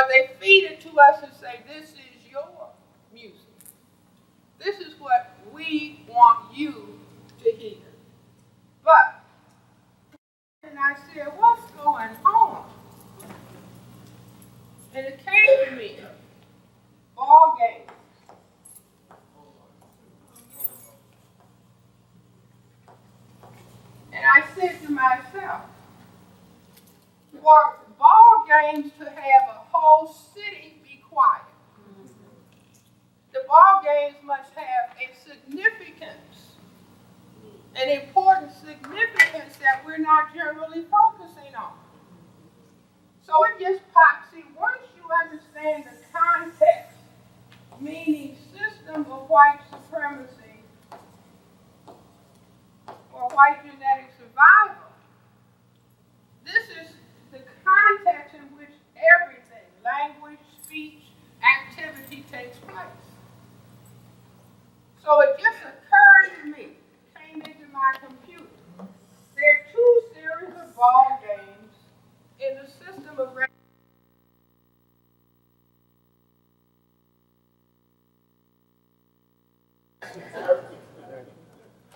they feed it to us and say, this is your music. This is what we want you to hear. But, and I said, what's going on? And it came to me, ball games. And I said to myself, for ball games to have a whole city be quiet, the ball games must have a significance, an important significance that we're not generally focusing on. So it just pops. See, once you understand the context, meaning system of white supremacy or white genetic survival, this is the context in which everything, language, speech, activity takes place. So it just occurred to me, came into my computer, there are two series of ball games in the system of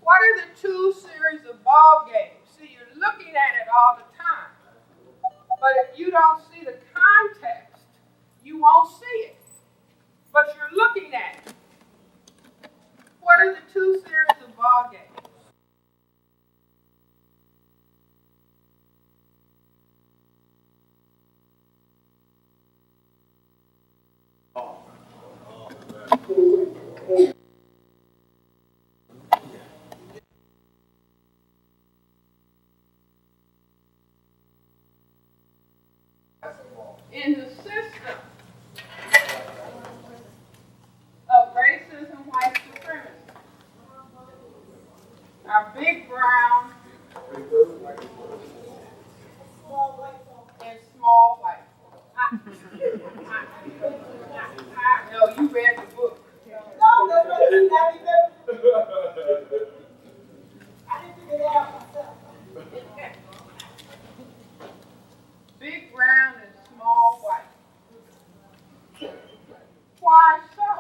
what are the two series of ball games? See, you're looking at it all the time. But if you don't see the context, you won't see it. But you're looking at it. What are the two series of ball games? In the system of racism, white supremacy, our big brown and small white. No, you read the book. No, I didn't figure it out myself. Big brown and small white. Why so?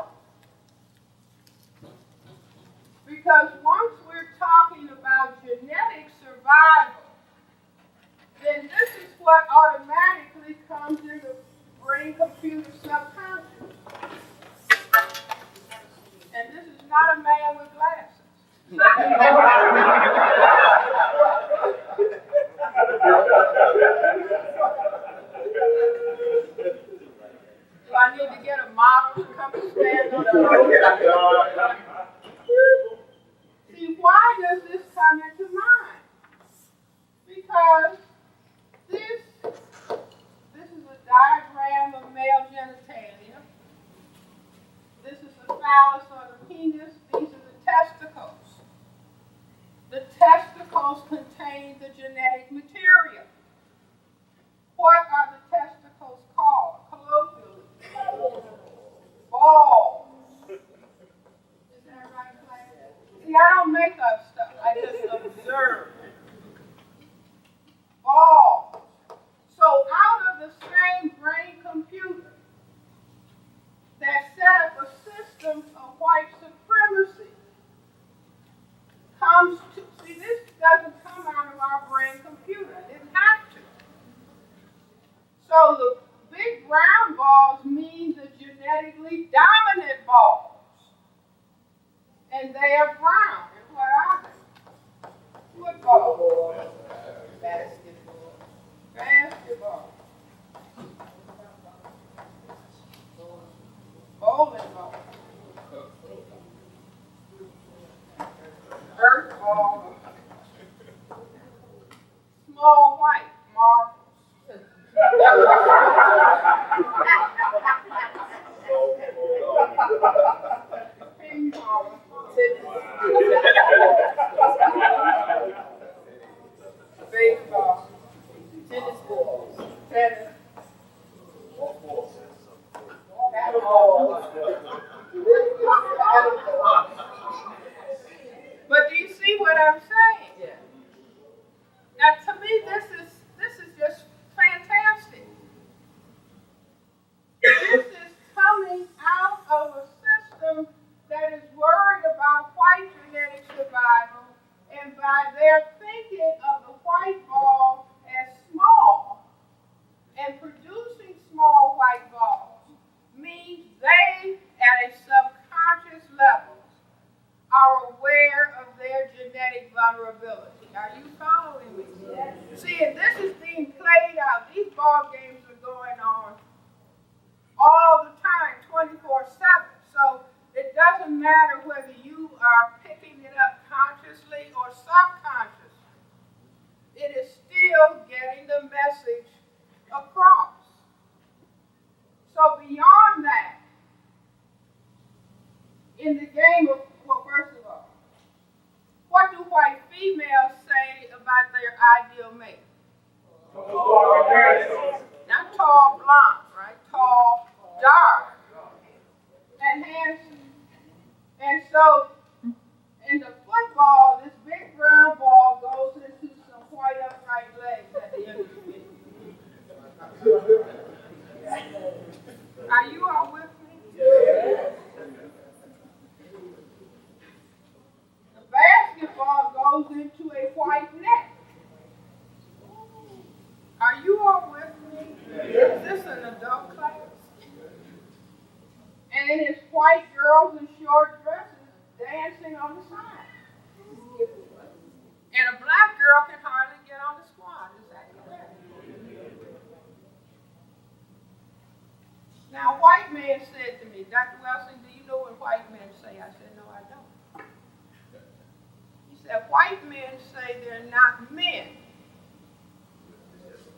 Because once we're talking about genetic survival, then this is what automatically comes in the brain-computer subconscious. And this is not a man with glasses. Do I need to get a model to come and stand on the See, why does this come into mind? Because this is a diagram of male genitalia. This is the phallus or the penis. These are the testicles. The testicles contain the genetic material. What are the testicles called? Colloquially. Balls. Is that right, Claire? See, I don't make up stuff. I just observe. Balls. So out of the same brain computer that set up a system of white supremacy comes to, see, this doesn't come out of our brain computer. It didn't have to. So the big brown balls mean the genetically dominant balls. And they are brown. And what are they? Football. Basketball. Basketball. Bowling ball. Earth ball. Small white marbles. Ping pong. Baseball. Tennis balls. matter whether you are picking it up consciously or subconsciously, it is still getting the message across. So beyond that, in the game of, well, first of all, what do white females say about their ideal mate? Not tall, blonde, right? Tall, dark, and handsome. And so, in the football, this big brown ball goes into some white upright legs at the end of the field. Are you all with me? The basketball goes into a white net. Are you all with me? Is this an adult class? And it is white girls in short dresses dancing on the side. And a black girl can hardly get on the squad. Is that correct? Now, a white man said to me, Dr. Welsing, do you know what white men say? I said, no, I don't. He said, white men say they're not men.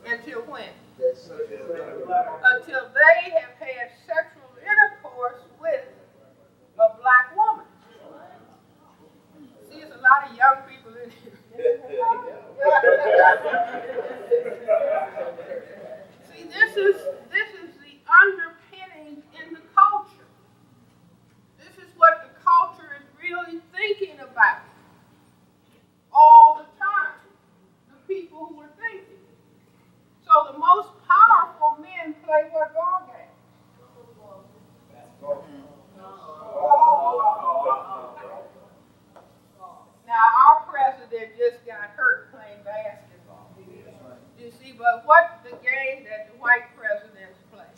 Until when? Until they have had sexual intercourse with a black woman. See, there's a lot of young people in here. See, this is the underpinning in the culture. This is what the culture is really thinking about all the time. The people who are thinking. So the most powerful men play what ball game? Now, our president just got hurt playing basketball. You see, but what's the game that the white presidents play?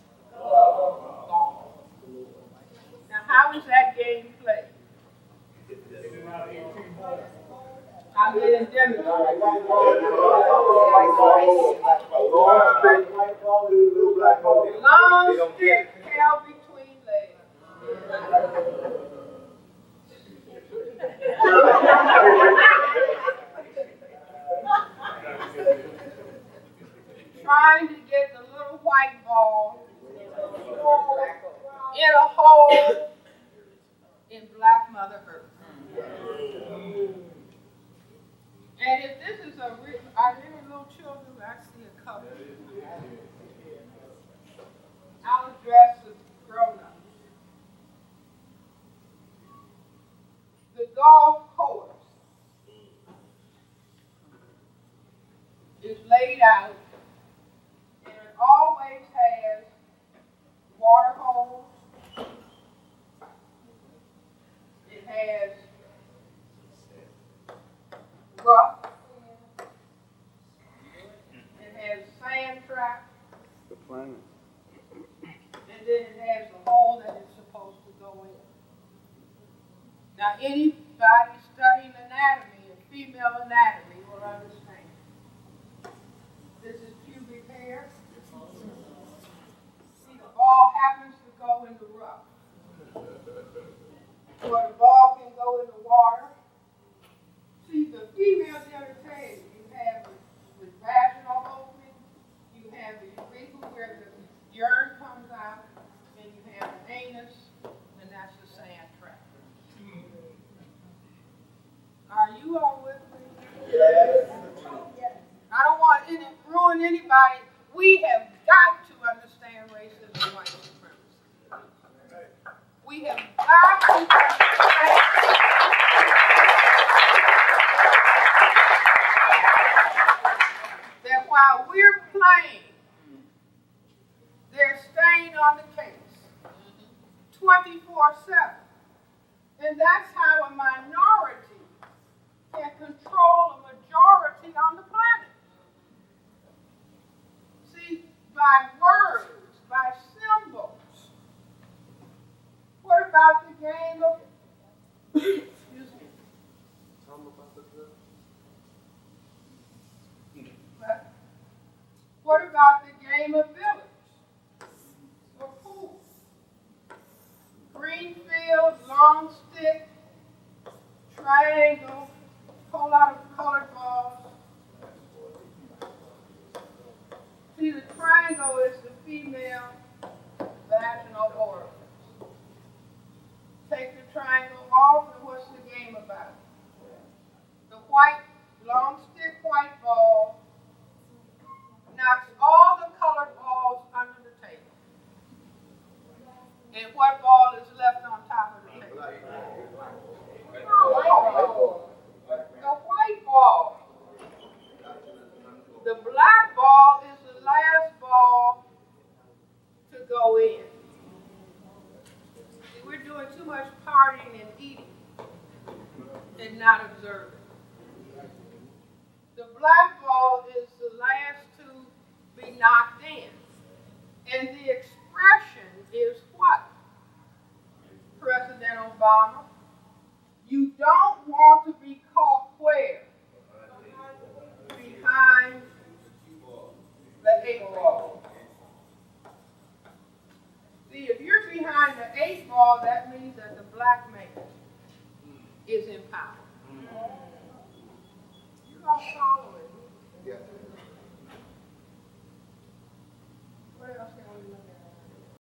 Now, how is that game played? I didn't demonstrate. Long stick held between legs. Trying to get the little white ball in a hole in Black Mother Earth. And if this is are there any little children? I see a couple. I'll address the grown-ups. The golf course is laid out, and it always has water holes. It has rough. It has sand traps. The planet. And then it has the hole that it's supposed to go in. Now, anybody studying anatomy, or female anatomy, will understand. This is pubic hair. See, the ball happens to go in the rough. Or the ball can go in the water. See, the female genitalia, you have with vaginal opening, you have the urethra where the urine comes out, and you have an anus, and that's the sand trap. Are you all with me? Yes. I don't want to ruin anybody. We have got to understand racism and white supremacy. We have got to understand that while we're playing, they're staying on the case 24/7. And that's how a minority can control a majority on the planet. See, by words, by symbols. What about the game of, excuse me. Tell them about the girl. What about the game of village or pool? Green field, long stick. about it. The white, long stick white ball knocks all the colored balls under the table. And what ball is left on top of the table? The white ball. The black ball is the last ball to go in. See, we're doing too much partying and eating and not observing. The black ball is the last to be knocked in. And the expression is what? President Obama, you don't want to be caught where? Behind the 8 ball. See, if you're behind the 8 ball, that means that the black man is in power. You all follow it. What else?